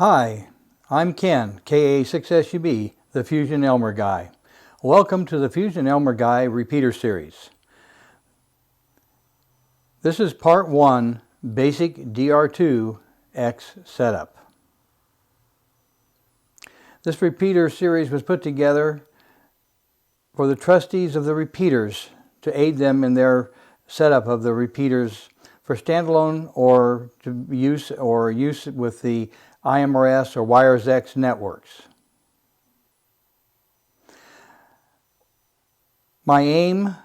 Hi, I'm Ken, KA6SUB, the Fusion Elmer Guy. Welcome to the Fusion Elmer Guy Repeater Series. This is Part 1, Basic DR2-X Setup. This repeater series was put together for the trustees of the repeaters to aid them in their setup of the repeaters for standalone or to use with the IMRS or WiresX networks. My aim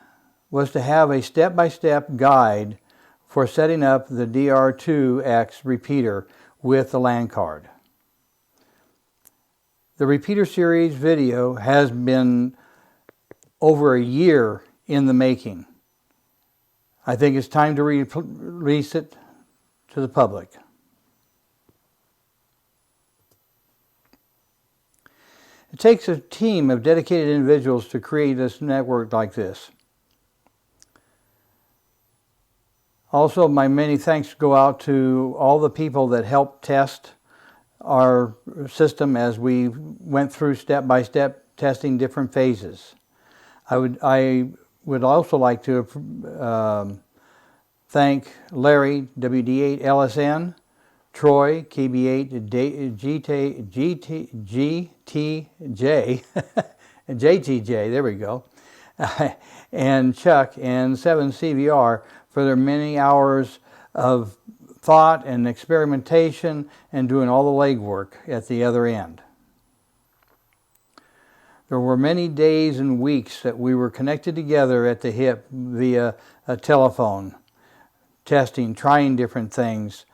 was to have a step-by-step guide for setting up the DR2-X repeater with the LAN card. The repeater series video has been over a year in the making. I think it's time to release it to the public. It takes a team of dedicated individuals to create this network like this. Also, my many thanks go out to all the people that helped test our system as we went through step-by-step testing different phases. I would also like to thank Larry, WD8LSN, Troy, KB8GTJ, JTJ, there we go, and Chuck and 7CVR for their many hours of thought and experimentation and doing all the legwork at the other end. There were many days and weeks that we were connected together at the hip via a telephone, testing, trying different things.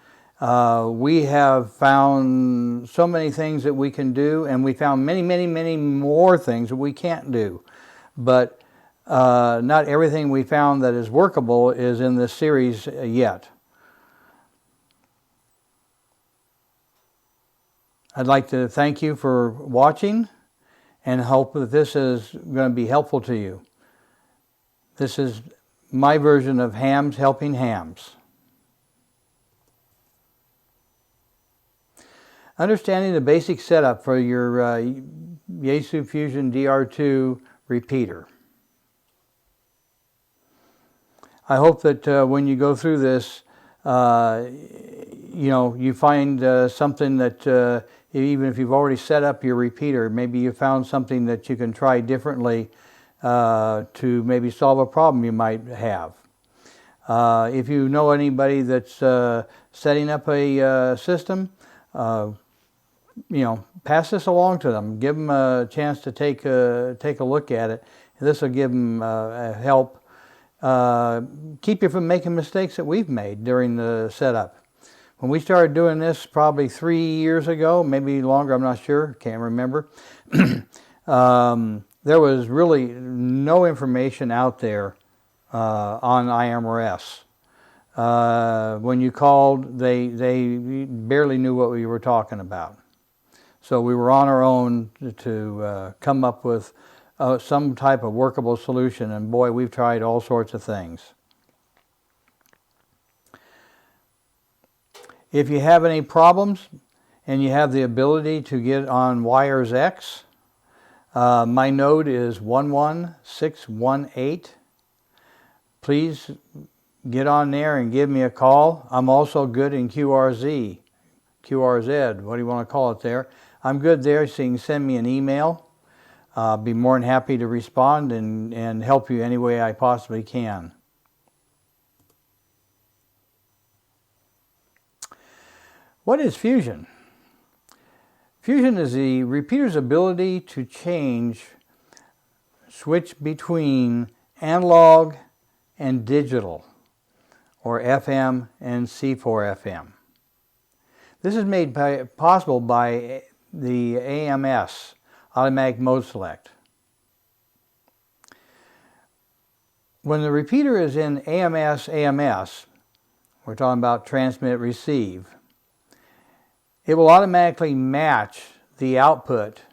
We have found so many things that we can do, and we found many more things that we can't do. But not everything we found that is workable is in this series yet. I'd like to thank you for watching and hope that this is going to be helpful to you. This is my version of hams helping hams. Understanding the basic setup for your Yaesu Fusion DR2 repeater. I hope that when you go through this, you find something that even if you've already set up your repeater, maybe you found something that you can try differently to maybe solve a problem you might have. If you know anybody that's setting up a system, pass this along to them. Give them a chance to take a look at it. This will give them help. Keep you from making mistakes that we've made during the setup. When we started doing this probably 3 years ago, maybe longer, I'm not sure, can't remember, there was really no information out there on IMRS. When you called, they barely knew what we were talking about. So we were on our own to come up with some type of workable solution, and boy, we've tried all sorts of things. If you have any problems and you have the ability to get on WiresX, my node is 11618. Please get on there and give me a call. I'm also good in QRZ, what do you want to call it there? I'm good there, so you can send me an email. I'll be more than happy to respond and help you any way I possibly can. What is Fusion? Fusion is the repeater's ability to switch between analog and digital, or FM and C4 FM. This is made possible by the AMS, Automatic Mode Select. When the repeater is in AMS, we're talking about transmit, receive, it will automatically match the output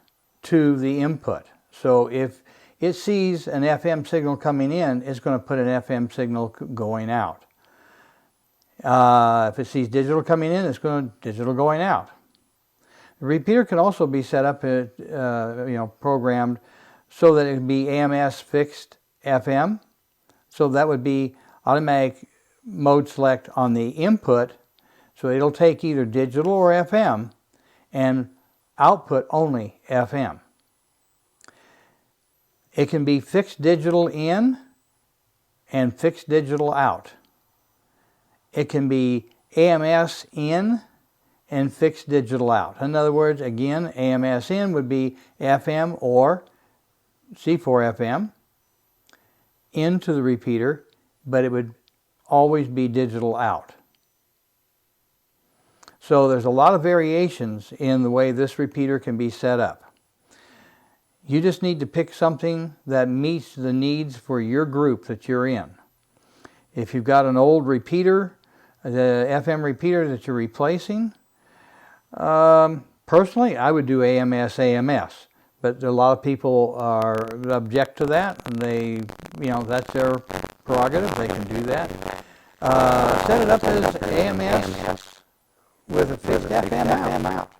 to the input. So if it sees an FM signal coming in, it's going to put an FM signal going out. If it sees digital coming in, it's going to digital going out. The repeater can also be set up, programmed so that it can be AMS fixed FM. So that would be automatic mode select on the input. So it'll take either digital or FM and output only FM. It can be fixed digital in and fixed digital out. It can be AMS in and fixed digital out. In other words, again, AMS in would be FM or C4 FM into the repeater, but it would always be digital out. So there's a lot of variations in the way this repeater can be set up. You just need to pick something that meets the needs for your group that you're in. If you've got an old repeater, the FM repeater that you're replacing, personally, I would do AMS, but a lot of people object to that, and that's their prerogative. They can do that. Set it up as AMS with a fixed FM out.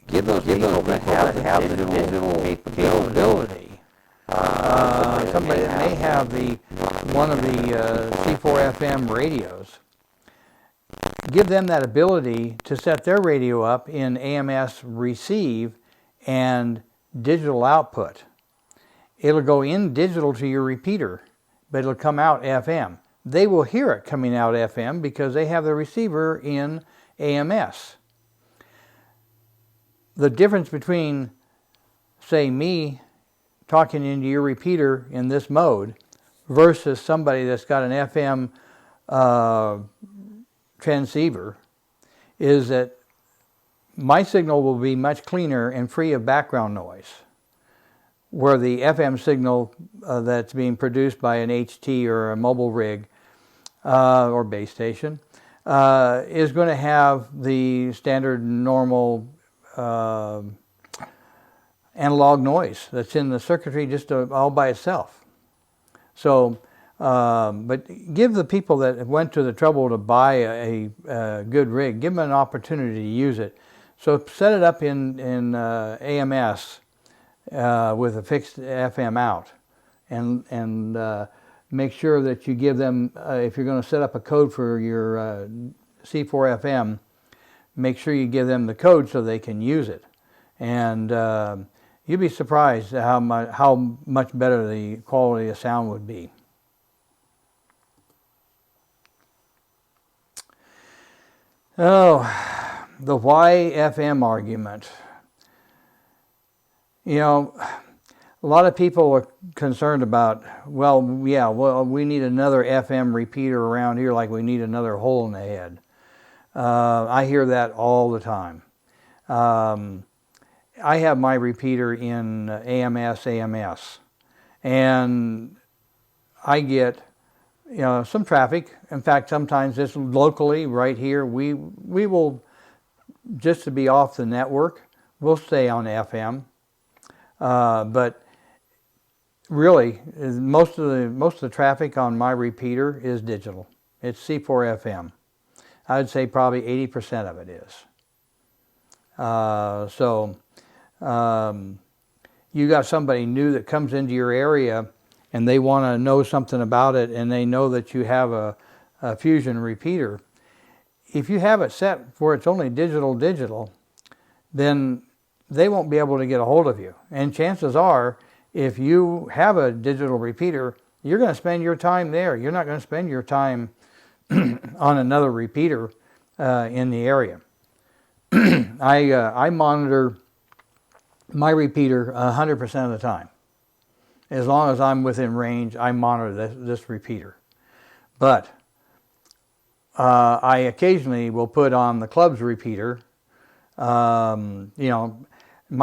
Give those people that have the digital capability. Somebody that may have one of the C4 FM radios. Give them that ability to set their radio up in AMS receive and digital output. It'll go in digital to your repeater, but it'll come out FM. They will hear it coming out FM because they have the receiver in AMS. The difference between, say, me talking into your repeater in this mode versus somebody that's got an FM transceiver is that my signal will be much cleaner and free of background noise, where the FM signal that's being produced by an HT or a mobile rig or base station is going to have the standard normal analog noise that's in the circuitry just all by itself. So, but give the people that went to the trouble to buy a good rig, give them an opportunity to use it. So set it up in AMS with a fixed FM out, and make sure that you give them, if you're going to set up a code for your C4 FM, make sure you give them the code so they can use it. And you'd be surprised how much better the quality of sound would be. Oh, the why FM argument. A lot of people are concerned about, we need another FM repeater around here like we need another hole in the head. I hear that all the time. I have my repeater in AMS, and I get some traffic. In fact, sometimes just locally right here, we will, just to be off the network, we'll stay on FM. But really, most of the traffic on my repeater is digital. It's C4 FM. I'd say probably 80% of it is. You got somebody new that comes into your area and they want to know something about it, and they know that you have a Fusion repeater. If you have it set where it's only digital, then they won't be able to get a hold of you. And chances are, if you have a digital repeater, you're going to spend your time there. You're not going to spend your time on another repeater in the area. I monitor my repeater 100% of the time. As long as I'm within range, I monitor this repeater. But I occasionally will put on the club's repeater. My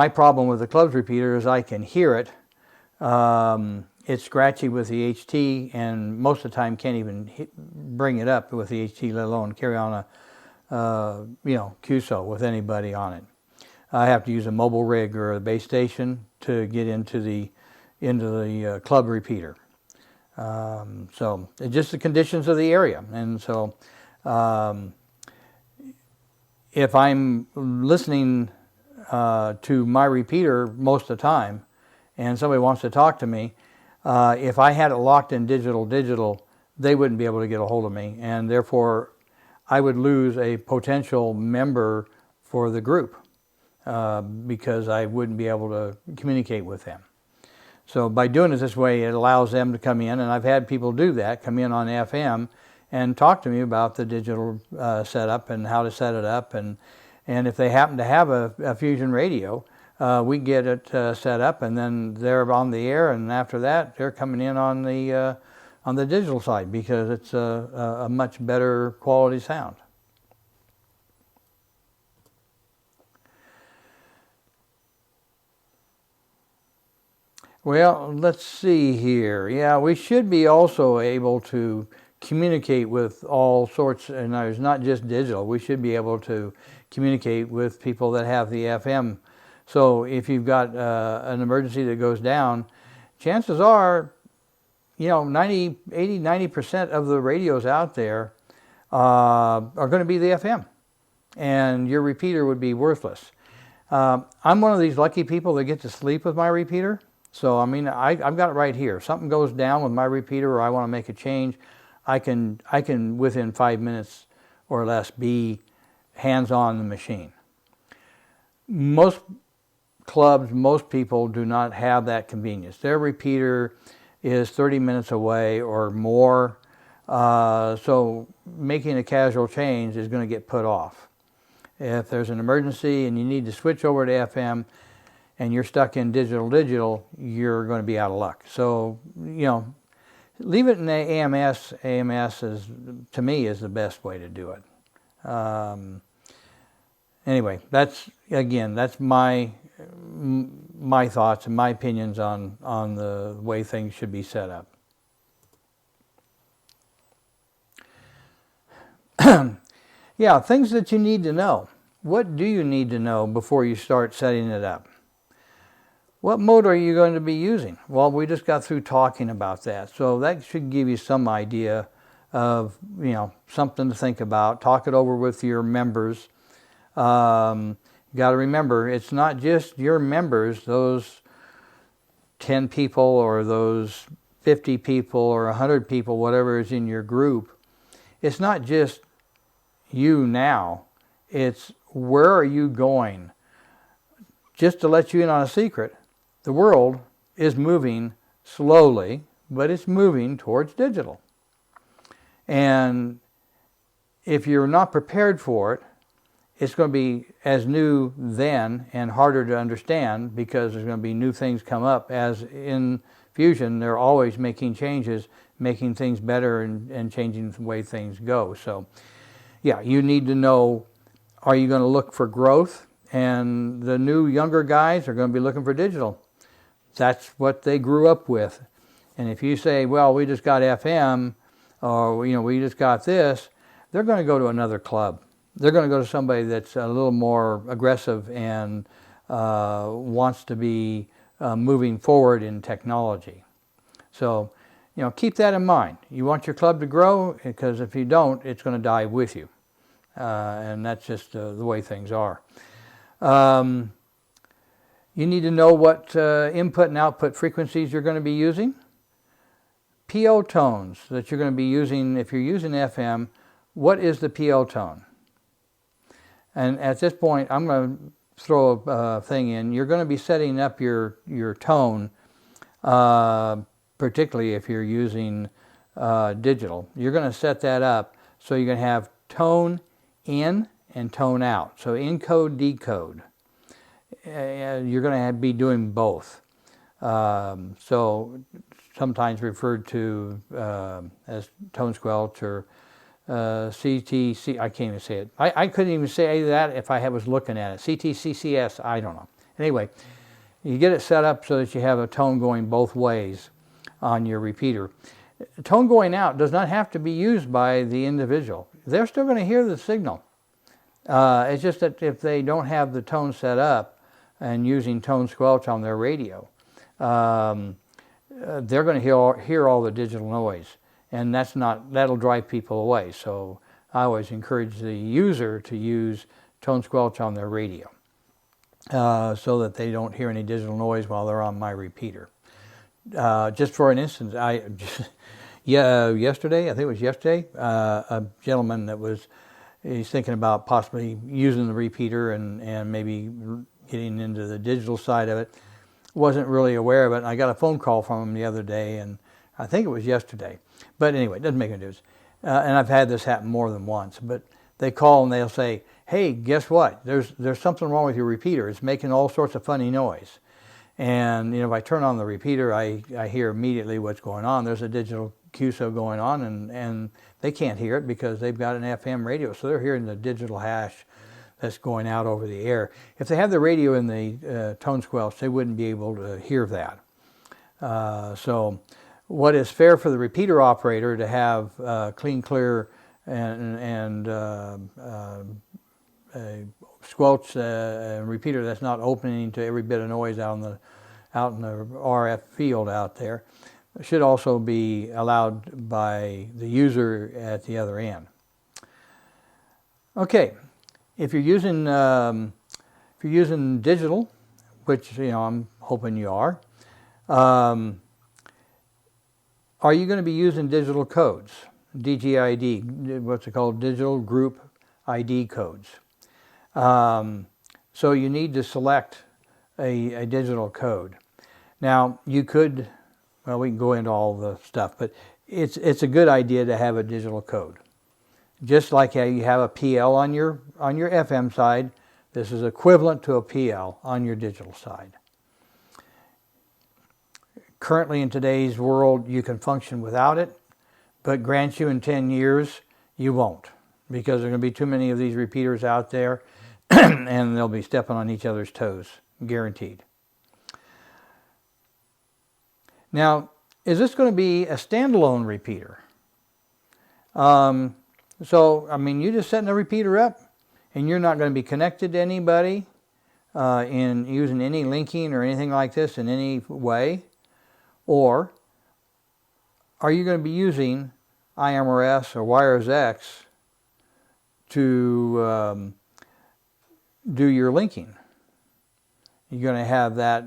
problem with the club's repeater is I can hear it. It's scratchy with the HT, and most of the time can't even bring it up with the HT, let alone carry on a QSO with anybody on it. I have to use a mobile rig or a base station to get into the club repeater. So it's just the conditions of the area, and so if I'm listening to my repeater most of the time and somebody wants to talk to me, if I had it locked in digital, they wouldn't be able to get a hold of me, and therefore I would lose a potential member for the group because I wouldn't be able to communicate with them. So by doing it this way, it allows them to come in, and I've had people do that, come in on FM and talk to me about the digital setup and how to set it up, and if they happen to have a Fusion radio, we get it set up, and then they're on the air, and after that they're coming in on the digital side because it's a much better quality sound. Well, let's see here. Yeah, we should be also able to communicate with all sorts, and there's not just digital. We should be able to communicate with people that have the FM. So if you've got an emergency that goes down, chances are, 90% of the radios out there are going to be the FM, and your repeater would be worthless. I'm one of these lucky people that get to sleep with my repeater. So, I've got it right here. If something goes down with my repeater or I want to make a change, I can within 5 minutes or less be hands-on the machine. Most clubs, most people do not have that convenience. Their repeater is 30 minutes away or more, so making a casual change is going to get put off. If there's an emergency and you need to switch over to FM, and you're stuck in digital, you're going to be out of luck. So, leave it in the AMS. AMS to me, is the best way to do it. Anyway, that's my thoughts and my opinions on the way things should be set up. Yeah, things that you need to know. What do you need to know before you start setting it up? What mode are you going to be using? Well, we just got through talking about that. So that should give you some idea of, something to think about. Talk it over with your members. You got to remember, it's not just your members, those 10 people or those 50 people or 100 people, whatever is in your group. It's not just you now. It's where are you going? Just to let you in on a secret, the world is moving slowly, but it's moving towards digital. And if you're not prepared for it, it's going to be as new then and harder to understand because there's going to be new things come up. As in Fusion, they're always making changes, making things better and changing the way things go. So, yeah, you need to know, are you going to look for growth? And the new younger guys are going to be looking for digital. That's what they grew up with. And if you say, well, we just got FM, or we just got this, they're going to go to another club. They're going to go to somebody that's a little more aggressive and wants to be moving forward in technology. So, keep that in mind. You want your club to grow, because if you don't, it's going to die with you. And that's just the way things are. You need to know what input and output frequencies you're going to be using. PO tones that you're going to be using. If you're using FM, what is the PO tone? And at this point, I'm going to throw a thing in. You're going to be setting up your tone, particularly if you're using digital. You're going to set that up so you're going to have tone in and tone out. So encode, decode. You're going to be doing both. So sometimes referred to as tone squelch or CTC. I can't even say it. I couldn't even say that if I was looking at it. CTCCS, I don't know. Anyway, you get it set up so that you have a tone going both ways on your repeater. Tone going out does not have to be used by the individual. They're still going to hear the signal. It's just that if they don't have the tone set up and using tone squelch on their radio, they're going to hear all the digital noise, and that'll drive people away. So I always encourage the user to use tone squelch on their radio, so that they don't hear any digital noise while they're on my repeater. Just for an instance, yesterday, I think it was yesterday, a gentleman he's thinking about possibly using the repeater and maybe getting into the digital side of it. Wasn't really aware of it. And I got a phone call from him the other day, and I think it was yesterday. But anyway, it doesn't make any difference. And I've had this happen more than once. But they call and they'll say, "Hey, guess what? There's something wrong with your repeater. It's making all sorts of funny noise." And if I turn on the repeater, I hear immediately what's going on. There's a digital QSO going on, and they can't hear it because they've got an FM radio, so they're hearing the digital hash that's going out over the air. If they had the radio in the tone squelch, they wouldn't be able to hear that. So what is fair for the repeater operator to have clean, clear, and a squelch repeater that's not opening to every bit of noise out in the RF field out there, should also be allowed by the user at the other end. Okay, if you're using digital, which I'm hoping you are you going to be using digital codes, DGID, what's it called, digital group ID codes? So you need to select a digital code. Now you could, well, we can go into all the stuff, but it's a good idea to have a digital code. Just like how you have a PL on your FM side, this is equivalent to a PL on your digital side. Currently in today's world, you can function without it, but grant you in 10 years, you won't, because there are going to be too many of these repeaters out there, and they'll be stepping on each other's toes, guaranteed. Now, is this going to be a standalone repeater? So, you're just setting a repeater up, and you're not going to be connected to anybody in using any linking or anything like this in any way? Or are you going to be using IMRS or WiresX to do your linking? You're going to have that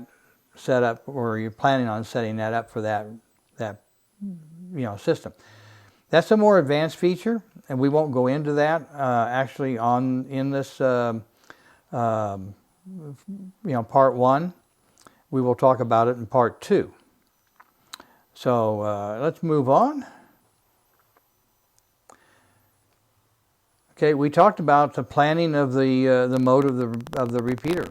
set up, or you're planning on setting that up for that system. That's a more advanced feature, and we won't go into that actually in this part 1. We will talk about it in part 2. So let's move on. Okay, we talked about the planning of the mode of the repeater.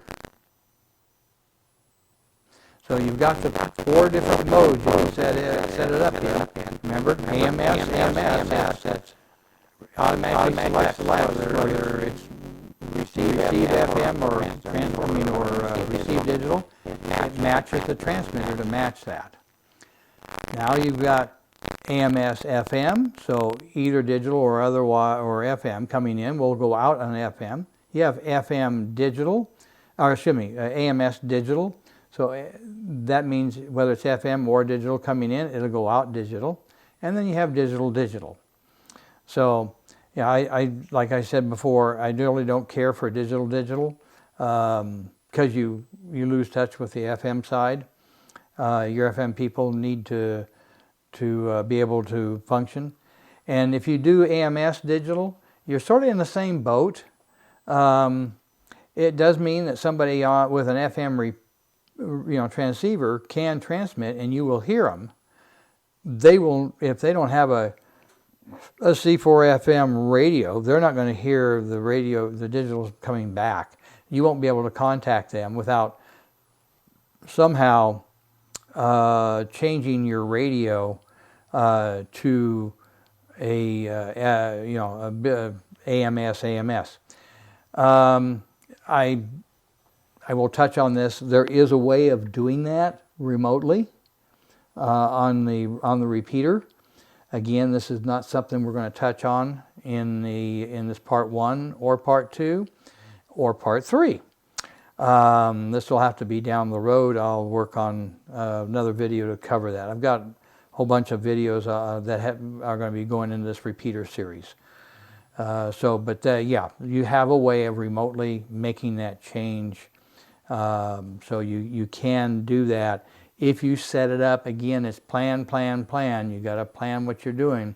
So you've got the 4 different modes you can set it up in. Remember, AMS, that's automatically selects whether it's receive FM or transmitting or receive digital. It matches the transmitter to match that. Now you've got AMS FM, so either digital or otherwise or FM coming in will go out on FM. You have FM digital, AMS digital. So that means whether it's FM or digital coming in, it'll go out digital. And then you have digital. So I like I said before, I really don't care for digital because you lose touch with the FM side. Your FM people need to be able to function. And if you do AMS digital, you're sort of in the same boat. It does mean that somebody with an FM transceiver can transmit, and you will hear them. They will, if they don't have a C4 FM radio, they're not going to hear the digital coming back. You won't be able to contact them without somehow changing your radio to a AMS. I will touch on this. There is a way of doing that remotely on the repeater. Again, this is not something we're going to touch on in this part 1 or part 2 or part 3. This will have to be down the road. I'll work on another video to cover that. I've got a whole bunch of videos that are going to be going into this repeater series. Yeah, you have a way of remotely making that change. So you can do that. If you set it up, again, it's plan, plan, plan. You got to plan what you're doing.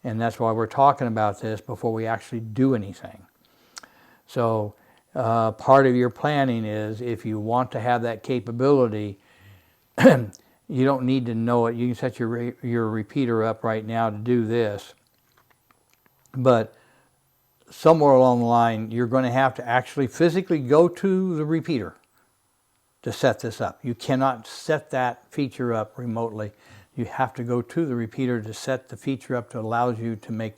And that's why we're talking about this before we actually do anything. So part of your planning is, if you want to have that capability, you don't need to know it. You can set your repeater up right now to do this. But somewhere along the line, you're going to have to actually physically go to the repeater to set this up. You cannot set that feature up remotely. You have to go to the repeater to set the feature up that allows you to make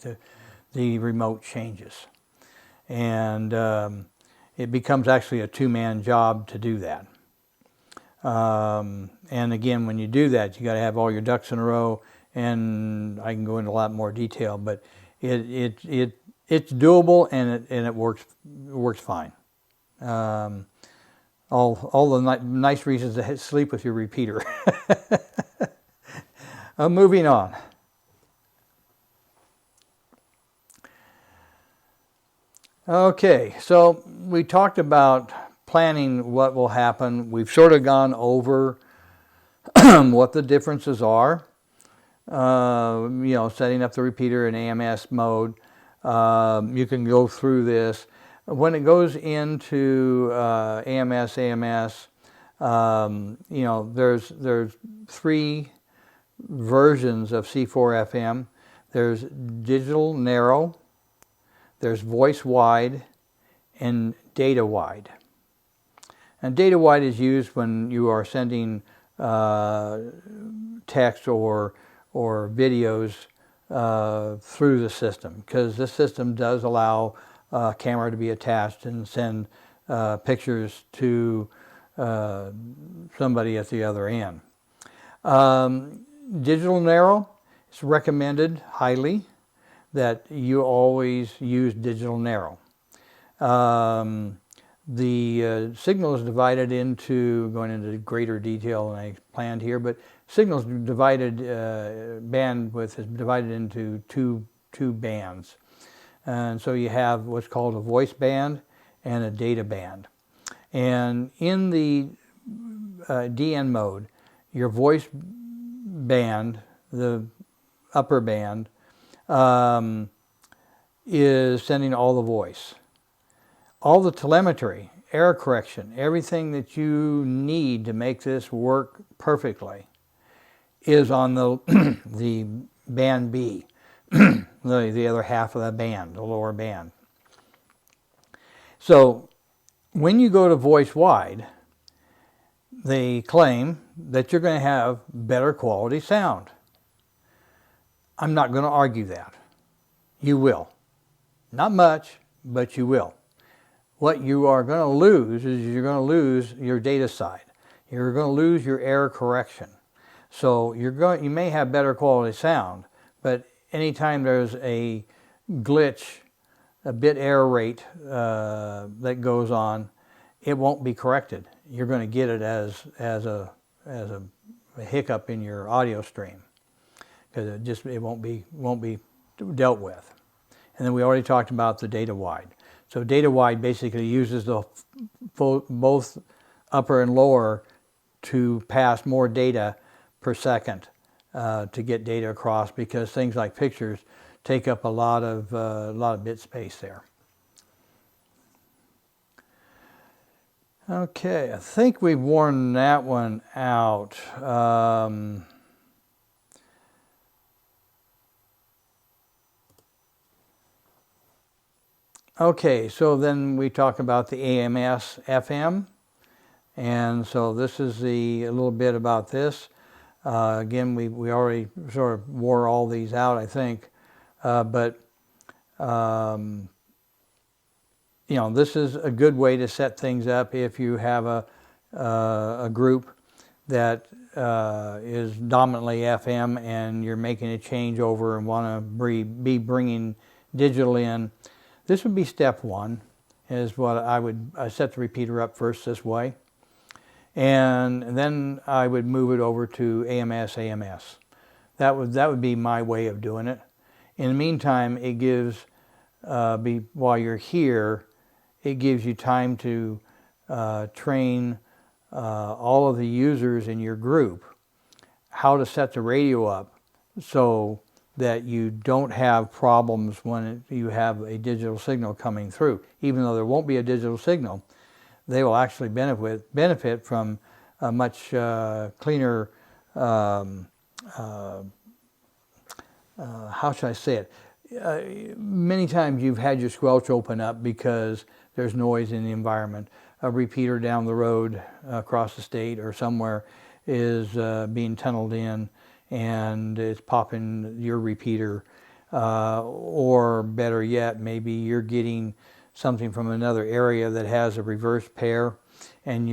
the remote changes. And it becomes actually a two-man job to do that. And again, when you do that, you got to have all your ducks in a row, and I can go into a lot more detail, but it's doable, and it works fine. All the nice reasons to sleep with your repeater. Moving on. Okay, so we talked about planning what will happen. We've sort of gone over what the differences are. Setting up the repeater in AMS mode. You can go through this. When it goes into AMS, there's three versions of C4 FM. There's digital narrow, there's voice wide, and data wide. And data wide is used when you are sending text or videos through the system, because this system does allow a camera to be attached and send pictures to somebody at the other end. Digital narrow, it's recommended highly that you always use digital narrow. The signal is divided into, going into greater detail than I planned here, but signals divided, bandwidth is divided into two bands. And so you have what's called a voice band and a data band. And in the DN mode, your voice band, the upper band, is sending all the voice. All the telemetry, error correction, everything that you need to make this work perfectly is on the the band B, the other half of the band, the lower band. So when you go to voice wide, they claim that you're going to have better quality sound. I'm not going to argue that. You will. Not much, but you will. What you are going to lose is you're going to lose your data side. You're going to lose your error correction. So you may have better quality sound, but anytime there's a glitch, a bit error rate that goes on, it won't be corrected. You're going to get it as a hiccup in your audio stream, because it won't be dealt with. And then we already talked about the data wide. So data wide basically uses the both upper and lower to pass more data per second to get data across, because things like pictures take up a lot of bit space there. Okay, I think we've worn that one out. Okay, so then we talk about the AMS FM, and so this is a little bit about this. Again, we already sort of wore all these out, I think, but this is a good way to set things up if you have a group that is dominantly FM and you're making a changeover and want to be bringing digital in. This would be step one, is what I set the repeater up first this way. And then I would move it over to AMS. That would be my way of doing it. In the meantime, it gives while you're here, it gives you time to train all of the users in your group how to set the radio up so that you don't have problems when you have a digital signal coming through. Even though there won't be a digital signal, they will actually benefit from a much cleaner, how should I say it? Many times you've had your squelch open up because there's noise in the environment. A repeater down the road across the state or somewhere is being tunneled in and it's popping your repeater. Or better yet, maybe you're getting something from another area that has a reverse pair and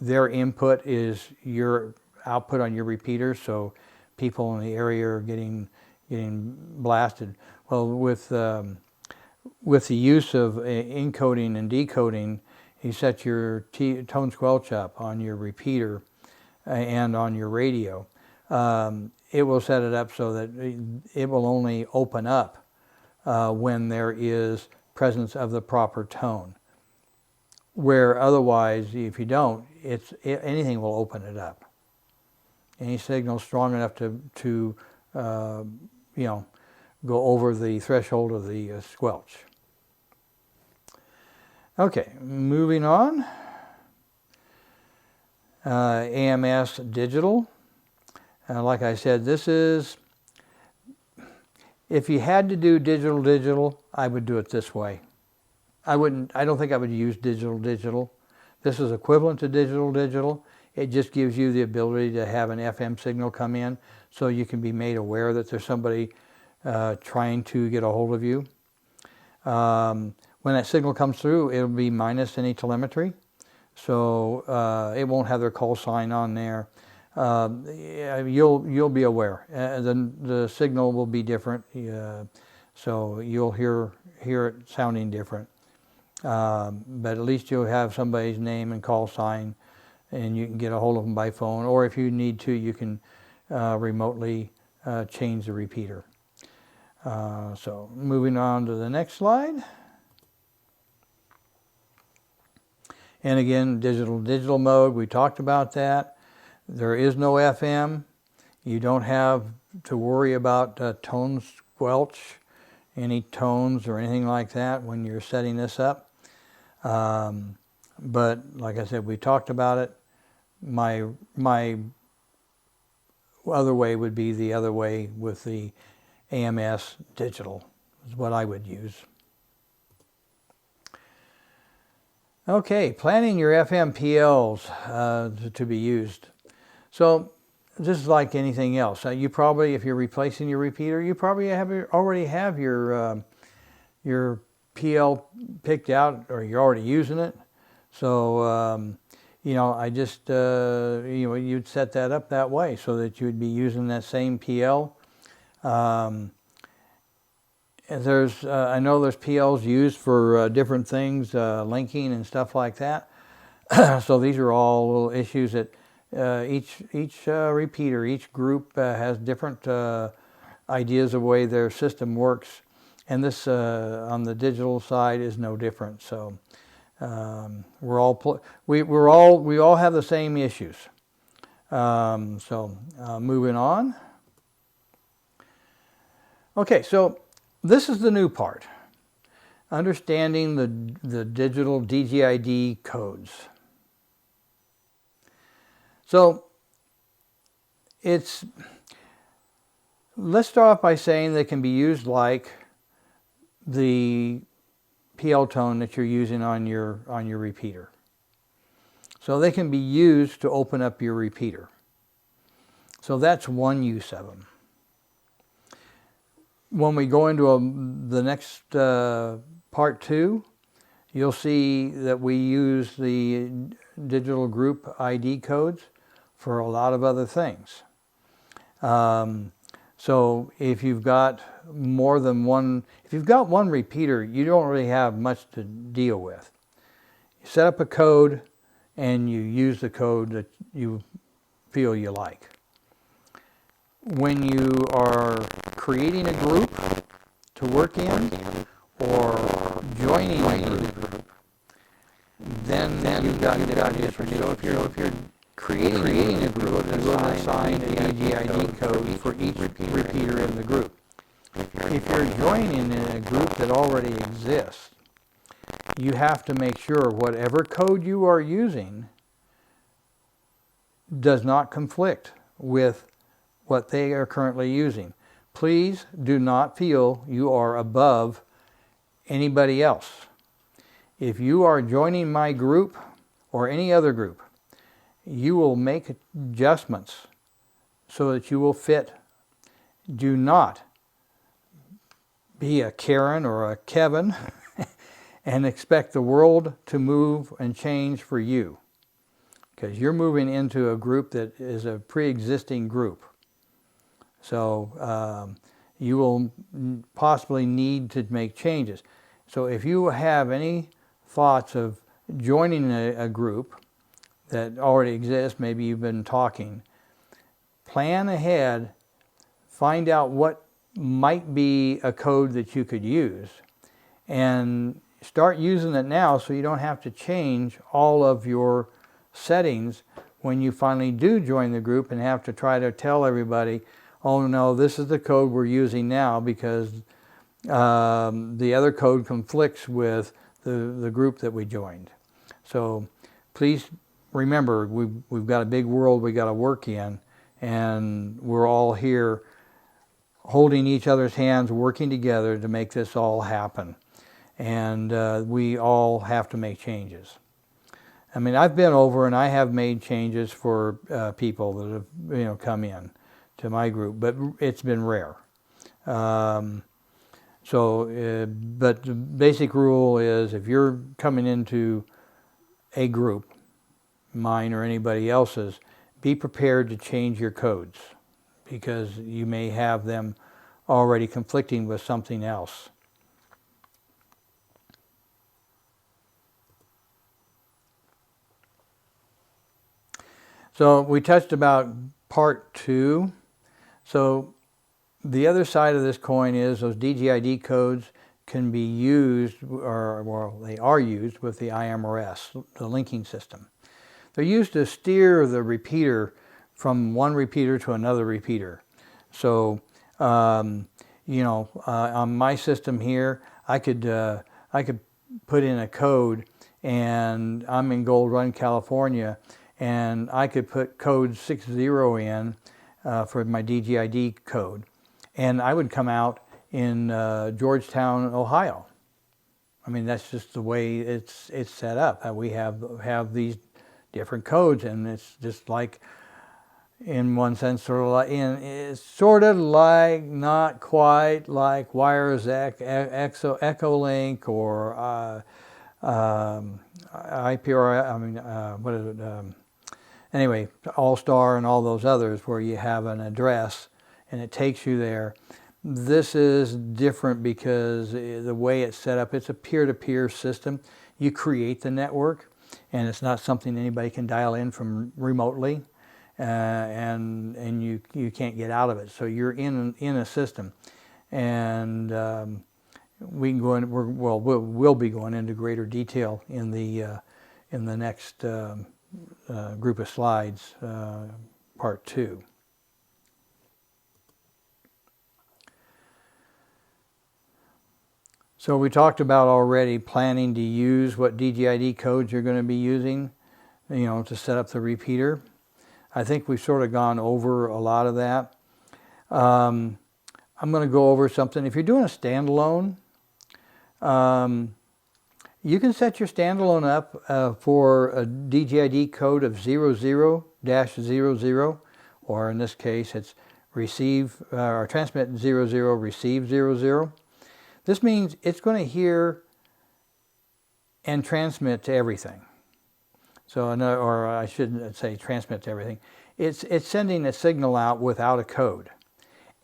their input is your output on your repeater, so people in the area are getting blasted. Well, with the use of encoding and decoding, you set your tone squelch up on your repeater and on your radio. It will set it up so that it will only open up when there is presence of the proper tone. Where otherwise, if you don't, anything will open it up. Any signal strong enough to go over the threshold of the squelch. Okay, moving on. AMS digital. Like I said, this is, if you had to do digital, I would do it this way. I don't think I would use digital. This is equivalent to digital. It just gives you the ability to have an FM signal come in so you can be made aware that there's somebody trying to get a hold of you. When that signal comes through, it'll be minus any telemetry. So it won't have their call sign on there. You'll be aware. The signal will be different, so you'll hear it sounding different. But at least you'll have somebody's name and call sign, and you can get a hold of them by phone. Or if you need to, you can remotely change the repeater. So moving on to the next slide. And again, digital mode, we talked about that. There is no FM. You don't have to worry about tone squelch, any tones or anything like that when you're setting this up. But like I said, we talked about it. My other way would be the other way with the AMS digital, is what I would use. Okay, planning your FM PLs to be used. So this is like anything else. You probably, if you're replacing your repeater, you probably already have your PL picked out, or you're already using it. So I just you'd set that up that way so that you would be using that same PL. I know there's PLs used for different things, linking and stuff like that. So these are all little issues that each repeater, each group has different ideas of the way their system works, and this on the digital side is no different. So we all have the same issues. Moving on. Okay, so this is the new part, understanding the digital DGID codes. So let's start off by saying they can be used like the PL tone that you're using on your repeater. So they can be used to open up your repeater. So that's one use of them. When we go into the next part 2, you'll see that we use the digital group ID codes for a lot of other things. So if you've got more than one, if you've got one repeater, you don't really have much to deal with. You set up a code and you use the code that you feel you like. When you are creating a group to work in, or joining a group, then you've got different. So if you're creating a group, you will assign a DGID code for each repeater in the group. If you're joining in a group that already exists, you have to make sure whatever code you are using does not conflict with what they are currently using. Please do not feel you are above anybody else. If you are joining my group or any other group, you will make adjustments so that you will fit. Do not be a Karen or a Kevin and expect the world to move and change for you, because you're moving into a group that is a pre-existing group. So you will possibly need to make changes. So if you have any thoughts of joining a group that already exists, maybe you've been talking, plan ahead, find out what might be a code that you could use, and start using it now so you don't have to change all of your settings when you finally do join the group and have to try to tell everybody, oh no, this is the code we're using now because the other code conflicts with the group that we joined. So please remember, we've got a big world we got to work in, and we're all here holding each other's hands, working together to make this all happen. And we all have to make changes. I mean, I've been over and I have made changes for people that have come in to my group, but it's been rare. But the basic rule is, if you're coming into a group, mine or anybody else's, be prepared to change your codes, because you may have them already conflicting with something else. So we touched about part 2. So the other side of this coin is those DGID codes can be used, or well, they are used with the IMRS, the linking system. They're used to steer the repeater from one repeater to another repeater. So, on my system here, I could put in a code, and I'm in Gold Run, California, and I could put code 60 in for my DGID code, and I would come out in Georgetown, Ohio. I mean, that's just the way it's set up. We have these different codes, and it's just like, in one sense, it's sort of like, not quite like Wires Echolink or IPR. What is it? Anyway, All-Star and all those others, where you have an address and it takes you there. This is different because the way it's set up, it's a peer-to-peer system. You create the network, and it's not something anybody can dial in from remotely, and you can't get out of it. So you're in a system, and we can go in. We'll be going into greater detail in the next group of slides, part 2. So we talked about already planning to use what DGID codes you're going to be using, to set up the repeater. I think we've sort of gone over a lot of that. I'm going to go over something. If you're doing a standalone, you can set your standalone up for a DGID code of 00-00, or in this case it's receive or transmit 00, receive 00. This means it's going to hear and transmit to everything. So, or I shouldn't say transmit to everything. It's sending a signal out without a code.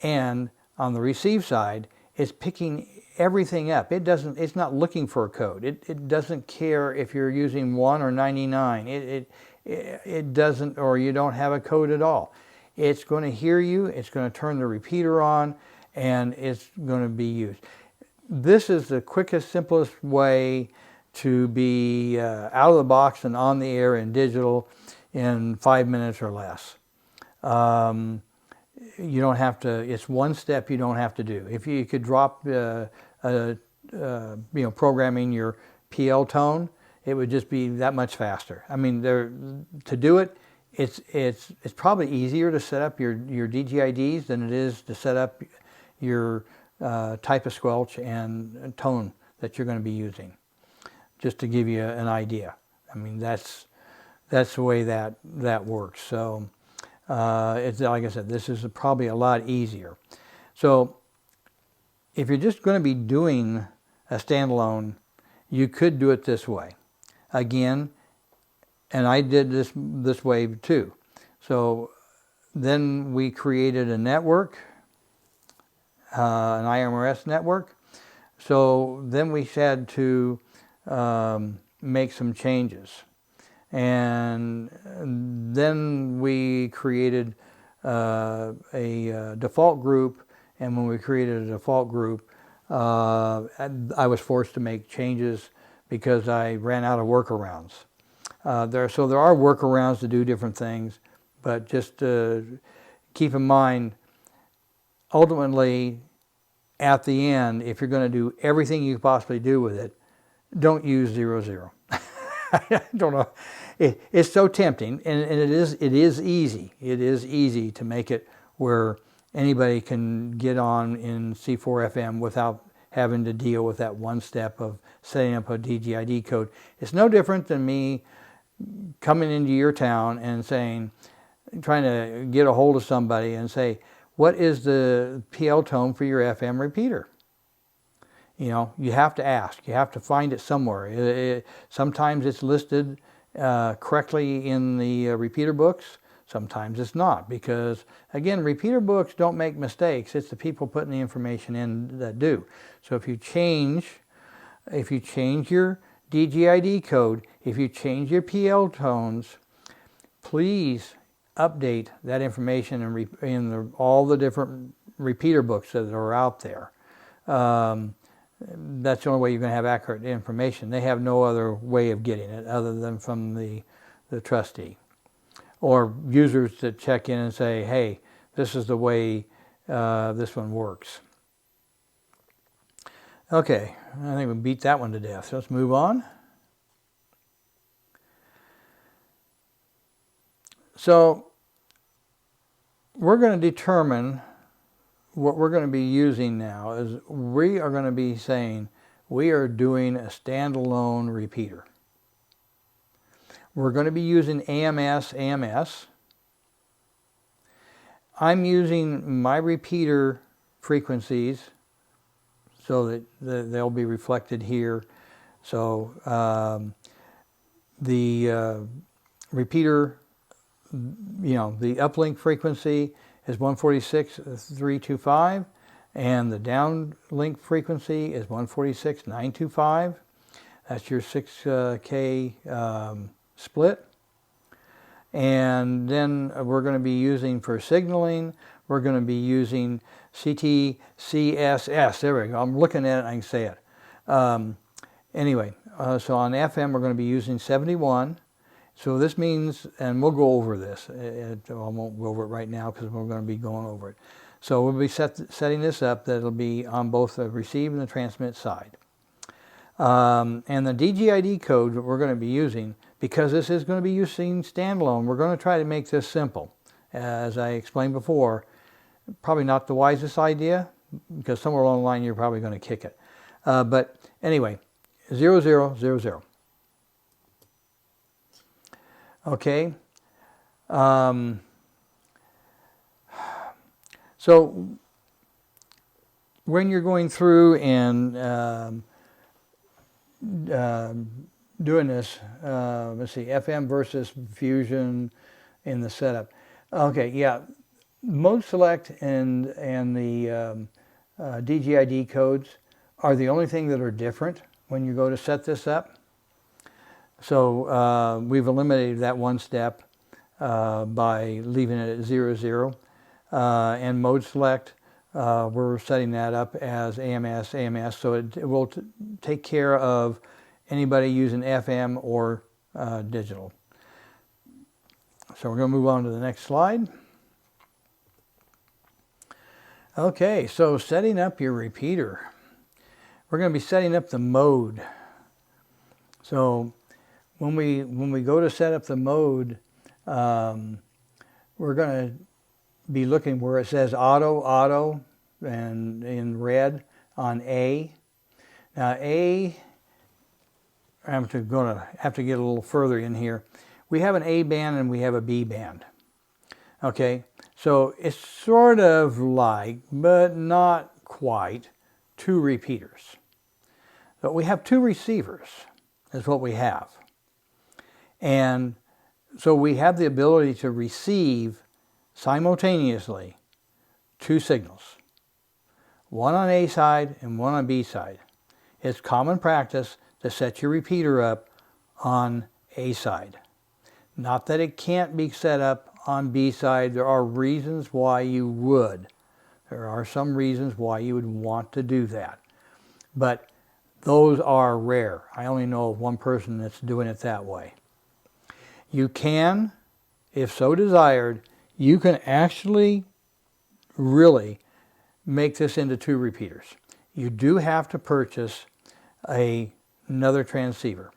And on the receive side, it's picking everything up. It's not looking for a code. It doesn't care if you're using 1 or 99. It doesn't, or you don't have a code at all. It's going to hear you, it's going to turn the repeater on, and it's going to be used. this is the quickest, simplest way to be out of the box and on the air in digital in 5 minutes or less. You don't have to, it's one step you don't have to do. If you could drop, programming your PL tone, it would just be that much faster. I mean, to do it, it's probably easier to set up your DGIDs than it is to set up your type of squelch and tone that you're going to be using. Just to give you an idea. I mean, that's the way that works. So it's like I said, this is probably a lot easier. So if you're just going to be doing a standalone, you could do it this way. Again, and I did this way too. So then we created a network, an IMRS network. So then we had to make some changes. And then we created a default group, and when we created a default group, I was forced to make changes because I ran out of workarounds. There are workarounds to do different things, but just keep in mind, ultimately, at the end, if you're going to do everything you could possibly do with it, don't use 00. I don't know. It's so tempting, and it is easy. It is easy to make it where anybody can get on in C4 FM without having to deal with that one step of setting up a DGID code. It's no different than me coming into your town and trying to get a hold of somebody and say, what is the PL tone for your FM repeater? You know, you have to ask. You have to find it somewhere. Sometimes it's listed correctly in the repeater books. Sometimes it's not, because again, repeater books don't make mistakes. It's the people putting the information in that do. So if you change your DGID code, if you change your PL tones, please update that information in all the different repeater books that are out there. That's the only way you're going to have accurate information. They have no other way of getting it other than from the trustee. Or users that check in and say, hey, this is the way this one works. Okay, I think we beat that one to death. So let's move on. So we're going to determine what we're going to be using now is we are going to be saying we are doing a standalone repeater. We're going to be using AMS. I'm using my repeater frequencies so that they'll be reflected here. So the repeater, the uplink frequency is 146.325, and the downlink frequency is 146.925. That's your 6K split. And then we're going to be using, for signaling, we're going to be using CTCSS. There we go. I'm looking at it and I can say it. Anyway, so on FM we're going to be using 71. So this means, and we'll go over this. I won't go over it right now because we're going to be going over it. So we'll be setting this up that it'll be on both the receive and the transmit side. And the DGID code that we're going to be using, because this is going to be using standalone, we're going to try to make this simple. As I explained before, probably not the wisest idea, because somewhere along the line you're probably going to kick it. But anyway, 0000. Okay. So when you're going through and doing this, let's see, FM versus fusion in the setup. Okay, yeah, mode select and the DGID codes are the only thing that are different when you go to set this up. So we've eliminated that one step by leaving it at 00. And mode select, we're setting that up as AMS, so it will take care of anybody using FM or digital. So we're going to move on to the next slide. Okay, so setting up your repeater. We're going to be setting up the mode. So when we go to set up the mode, we're going to be looking where it says auto, and in red on A. Now A, I'm going to have to get a little further in here. We have an A band and we have a B band. Okay, so it's sort of like, but not quite, two repeaters. So we have two receivers, is what we have. And so we have the ability to receive simultaneously two signals, one on A side and one on B side. It's common practice to set your repeater up on A side. Not that it can't be set up on B side. There are reasons why you would. There are some reasons why you would want to do that. But those are rare. I only know of one person that's doing it that way. You can, if so desired, you can actually really make this into two repeaters. You do have to purchase another transceiver.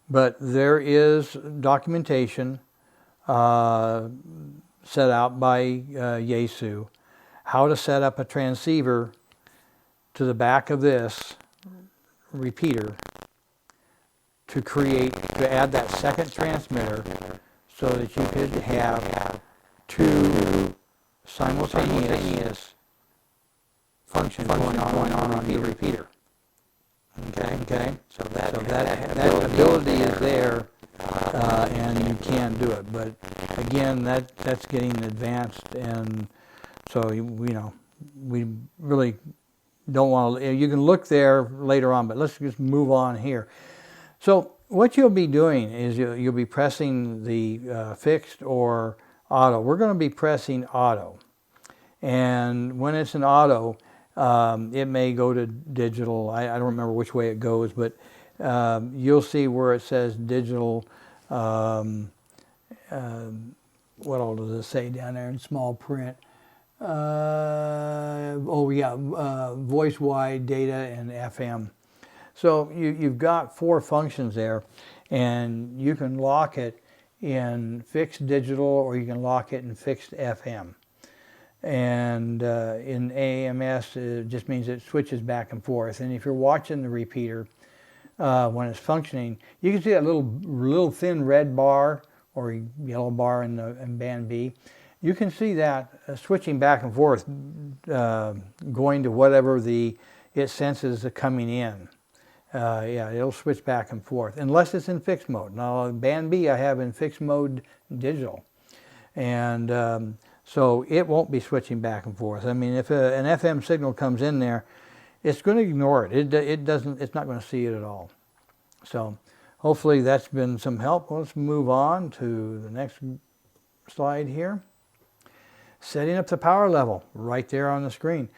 But there is documentation set out by Yaesu how to set up a transceiver to the back of this repeater to add that second transmitter so that you could have two simultaneous functions going on the repeater. Okay. So that ability is there, and you can do it. But again, that's getting advanced, and so we really don't want to. You can look there later on, but let's just move on here. So what you'll be doing is you'll be pressing the fixed or auto. We're going to be pressing auto, and when it's an auto, it may go to digital. I don't remember which way it goes, but you'll see where it says digital. What all does it say down there in small print? Voice wide, data, and FM. So you've got four functions there, and you can lock it in fixed digital or you can lock it in fixed FM. And in AMS, it just means it switches back and forth. And if you're watching the repeater when it's functioning, you can see that little thin red bar or yellow bar in band B. You can see that switching back and forth, going to whatever it senses coming in. It'll switch back and forth, unless it's in fixed mode. Now, band B I have in fixed mode digital. And so it won't be switching back and forth. I mean, if an FM signal comes in there, it's going to ignore it. It's not going to see it at all. So hopefully that's been some help. Let's move on to the next slide here. Setting up the power level right there on the screen.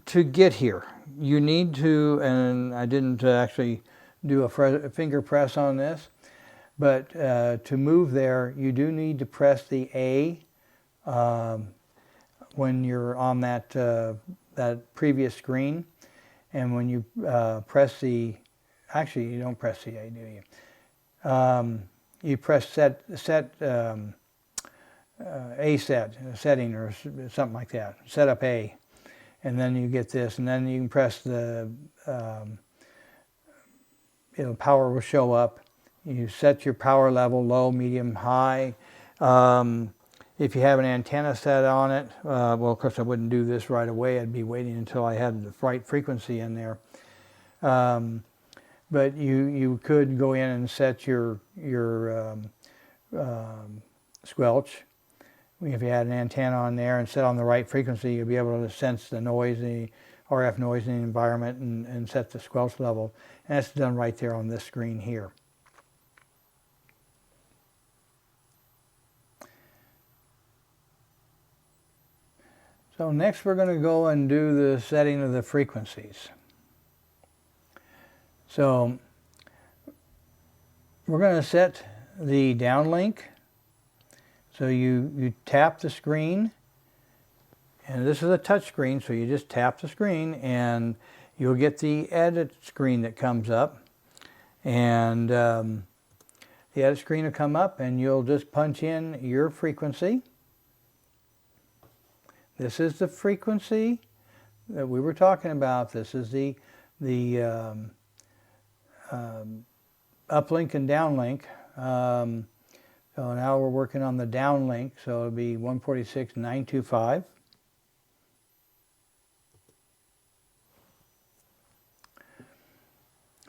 To get here, you need to, and I didn't actually do a finger press on this, but to move there, you do need to press the A when you're on that previous screen, and when you press actually you don't press the A, do you? You press set A setting or something like that. Set up A, and then you get this, and then you can press the power will show up. You set your power level low, medium, high. If you have an antenna set on it, well, of course I wouldn't do this right away. I'd be waiting until I had the right frequency in there. But you could go in and set your squelch. If you had an antenna on there and set on the right frequency, you'll be able to sense the noise, the RF noise in the environment, and set the squelch level. And that's done right there on this screen here. So next we're going to go and do the setting of the frequencies. So we're going to set the downlink. So you tap the screen, and this is a touch screen, so you just tap the screen and you'll get the edit screen that comes up. And the edit screen will come up and you'll just punch in your frequency. This is the frequency that we were talking about. This is the uplink and downlink. So now we're working on the downlink, so it'll be 146.925.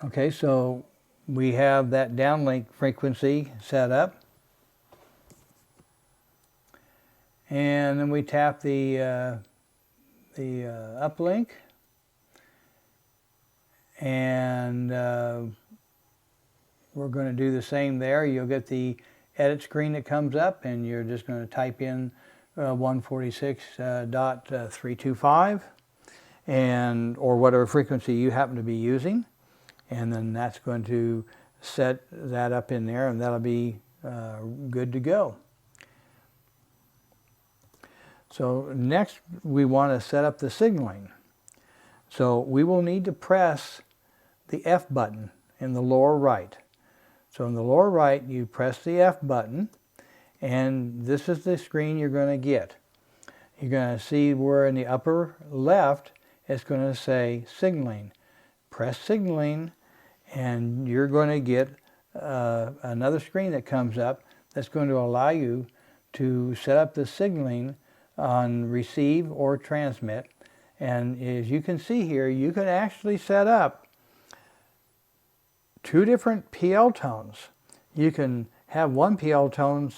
Okay, so we have that downlink frequency set up. And then we tap the uplink, and we're going to do the same there. You'll get the edit screen that comes up, and you're just going to type in 146.325 and or whatever frequency you happen to be using, and then that's going to set that up in there, and that'll be good to go. So next we want to set up the signaling. So we will need to press the F button in the lower right. So in the lower right you press the F button, and this is the screen you're going to get. You're going to see where in the upper left it's going to say signaling. Press signaling and you're going to get another screen that comes up that's going to allow you to set up the signaling on receive or transmit. And as you can see here, you can actually set up two different PL tones. You can have one PL tone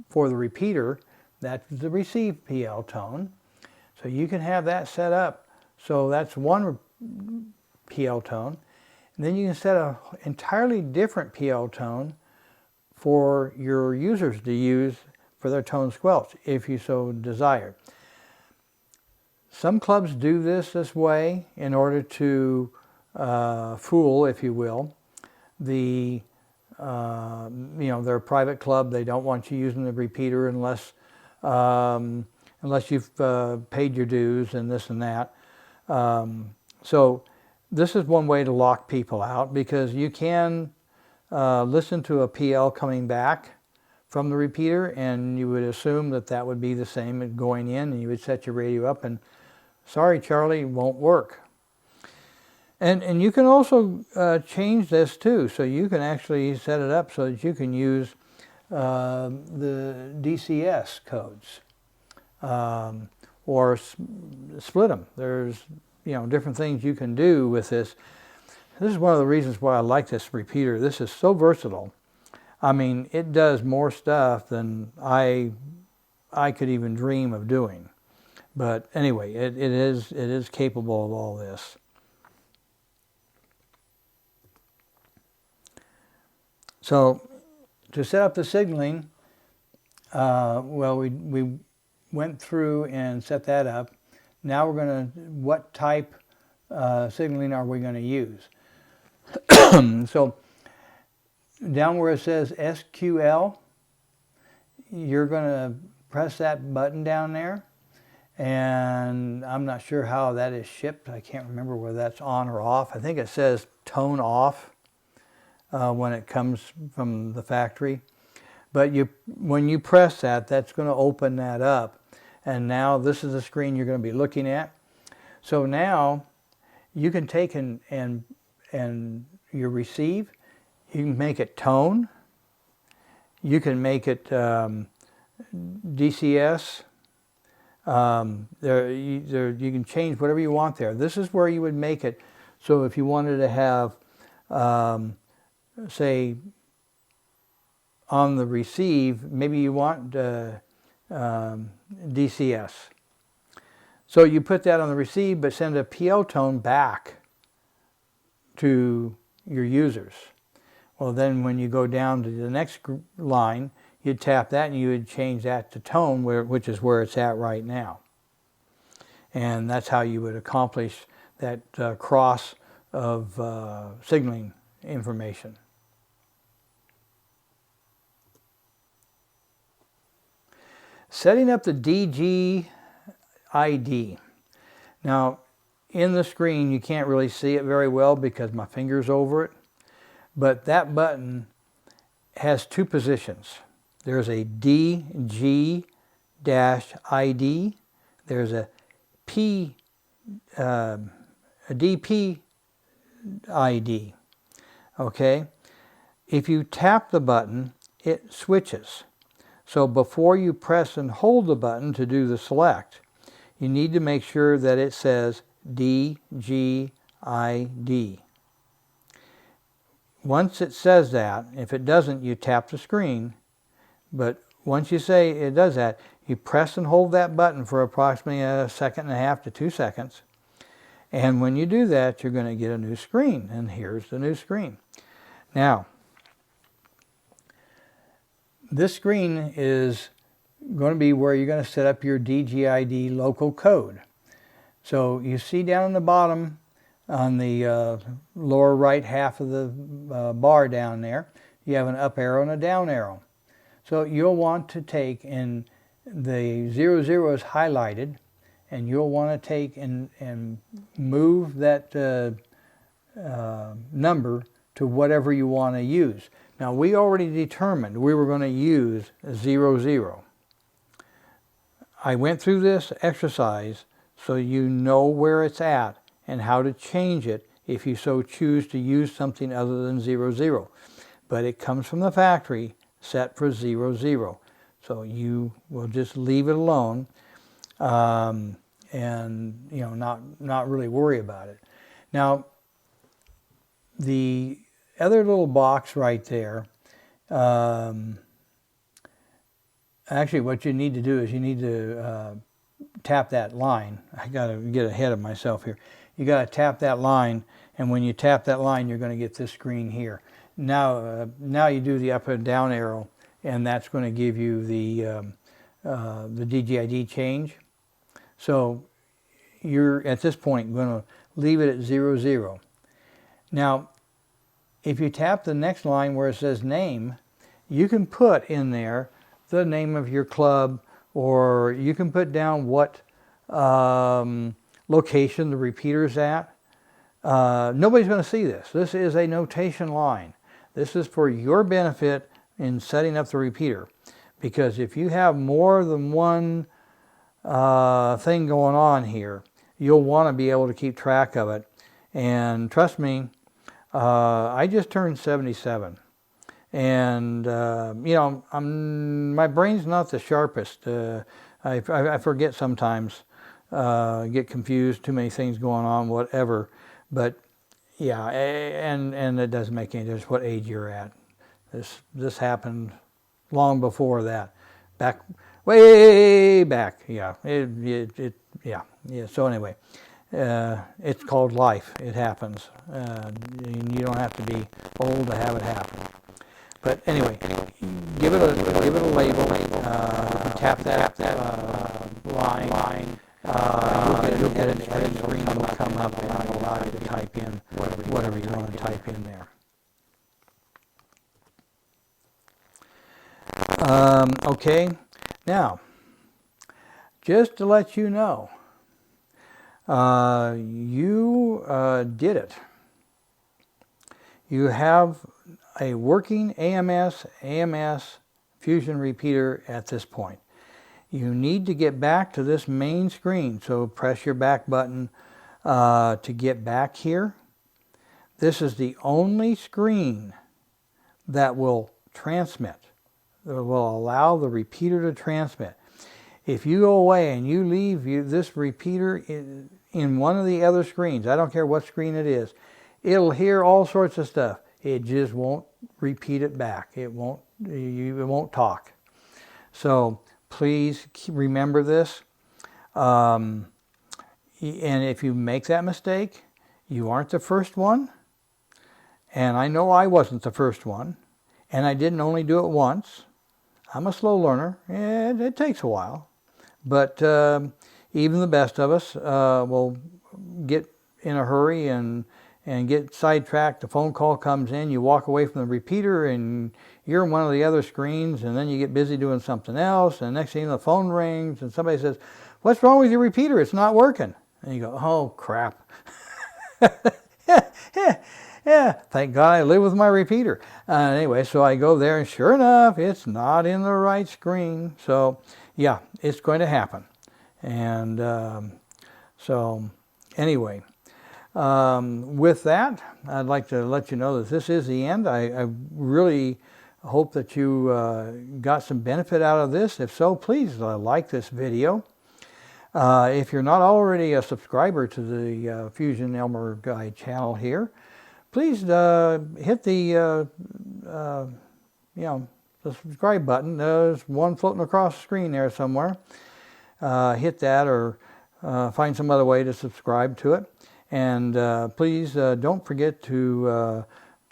for the repeater, that's the receive PL tone. So you can have that set up. So that's one PL tone. And then you can set an entirely different PL tone for your users to use for their tone squelch, if you so desire. Some clubs do this way in order to fool, if you will, the their private club. They don't want you using the repeater unless you've paid your dues and this and that. So this is one way to lock people out, because you can listen to a PL coming back from the repeater, and you would assume that that would be the same as going in, and you would set your radio up, and sorry Charlie, won't work. And you can also change this too, so you can actually set it up so that you can use the DCS codes or split them. There's different things you can do with this. This is one of the reasons why I like this repeater. This is so versatile. I mean, it does more stuff than I could even dream of doing. But anyway, it is capable of all this. So to set up the signaling, we went through and set that up. Now we're going to, what type signaling are we going to use? So down where it says SQL, you're going to press that button down there, and I'm not sure how that is shipped. I can't remember whether that's on or off. I think it says tone off when it comes from the factory. But when you press that, that's going to open that up, and now this is the screen you're going to be looking at. So now you can take and you receive. You can make it tone. You can make it DCS. You can change whatever you want there. This is where you would make it. So if you wanted to have, say, on the receive, maybe you want DCS. So you put that on the receive, but send a PL tone back to your users. Well, then when you go down to the next line, you'd tap that and you would change that to tone, which is where it's at right now. And that's how you would accomplish that cross of signaling information. Setting up the DG-ID. Now, in the screen, you can't really see it very well because my finger's over it, but that button has two positions. There's a DG-ID, there's a DP-ID, okay? If you tap the button, it switches. So before you press and hold the button to do the select, you need to make sure that it says DG-ID. Once it says that, if it doesn't, you tap the screen. But once you say it does that, you press and hold that button for approximately 1.5 to 2 seconds. And when you do that, you're going to get a new screen. And here's the new screen. Now, this screen is going to be where you're going to set up your DG-ID local code. So you see down in the bottom on the lower right half of the bar down there, you have an up arrow and a down arrow. So you'll want to take, and the 00 is highlighted, and you'll want to take and move that number to whatever you want to use. Now, we already determined we were going to use 00. I went through this exercise so you know where it's at and how to change it if you so choose to use something other than 00. But it comes from the factory set for 00. So you will just leave it alone and not really worry about it. Now, the other little box right there, actually what you need to do is you need to tap that line. I got to get ahead of myself here. You got to tap that line, and when you tap that line, you're going to get this screen here. Now you do the up and down arrow, and that's going to give you the DG-ID change. So you're at this point going to leave it at 00. Now, if you tap the next line where it says name, you can put in there the name of your club, or you can put down what location the repeater's at. Nobody's going to see this. This is a notation line. This is for your benefit in setting up the repeater. Because if you have more than one thing going on here, you'll want to be able to keep track of it. And trust me, I just turned 77, and my brain's not the sharpest. I forget sometimes, get confused, too many things going on, whatever. But yeah, and it doesn't make any difference what age you're at. This happened long before that, way back. Yeah, yeah. So anyway. It's called life. It happens. You don't have to be old to have it happen. But anyway, give it a label. Tap that line. You'll get an edit screen that will come up and it'll allow you to type in whatever you want to type in there. Okay. Now, just to let you know, you did it. You have a working AMS fusion repeater at this point. You need to get back to this main screen, so press your back button to get back here. This is the only screen that will transmit, that will allow the repeater to transmit. If you go away and you leave this repeater in one of the other screens, I don't care what screen it is, it'll hear all sorts of stuff. It just won't repeat it back. It won't talk. So please remember this. And if you make that mistake, you aren't the first one. And I know I wasn't the first one. And I didn't only do it once. I'm a slow learner. It takes a while. But, even the best of us will get in a hurry and get sidetracked. The phone call comes in, you walk away from the repeater and you're on one of the other screens, and then you get busy doing something else, and next thing you know, the phone rings and somebody says, "What's wrong with your repeater? It's not working." And you go, "Oh, crap." Yeah, thank God I live with my repeater. Anyway, so I go there, and sure enough, it's not in the right screen. So, yeah, it's going to happen. And so, anyway, with that, I'd like to let you know that this is the end. I really hope that you got some benefit out of this. If so, please like this video. If you're not already a subscriber to the Fusion Elmer Guy channel here, please hit the the subscribe button. There's one floating across the screen there somewhere. Hit that, or find some other way to subscribe to it. And please don't forget to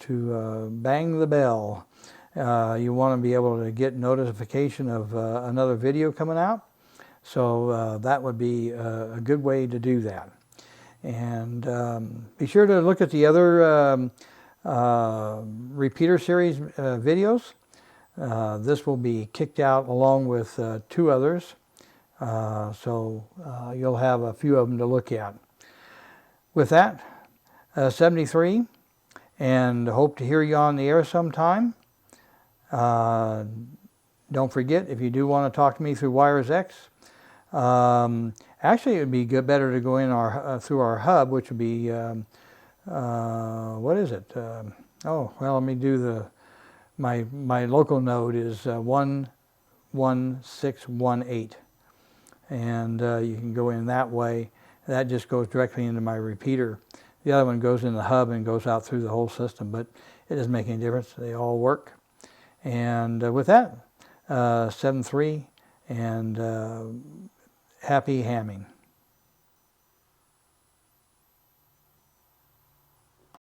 bang the bell. You want to be able to get notification of another video coming out. So that would be a good way to do that. And be sure to look at the other repeater series videos. This will be kicked out along with 2 others. So you'll have a few of them to look at. With that, 73, and hope to hear you on the air sometime. Don't forget, if you do want to talk to me through WiresX, actually it would be better to go in through our hub, which would be, what is it? Oh, well, let me do my local node is 11618. And you can go in that way. That just goes directly into my repeater. The other one goes in the hub and goes out through the whole system, but it doesn't make any difference. They all work. And with that, 7-3, and happy hamming.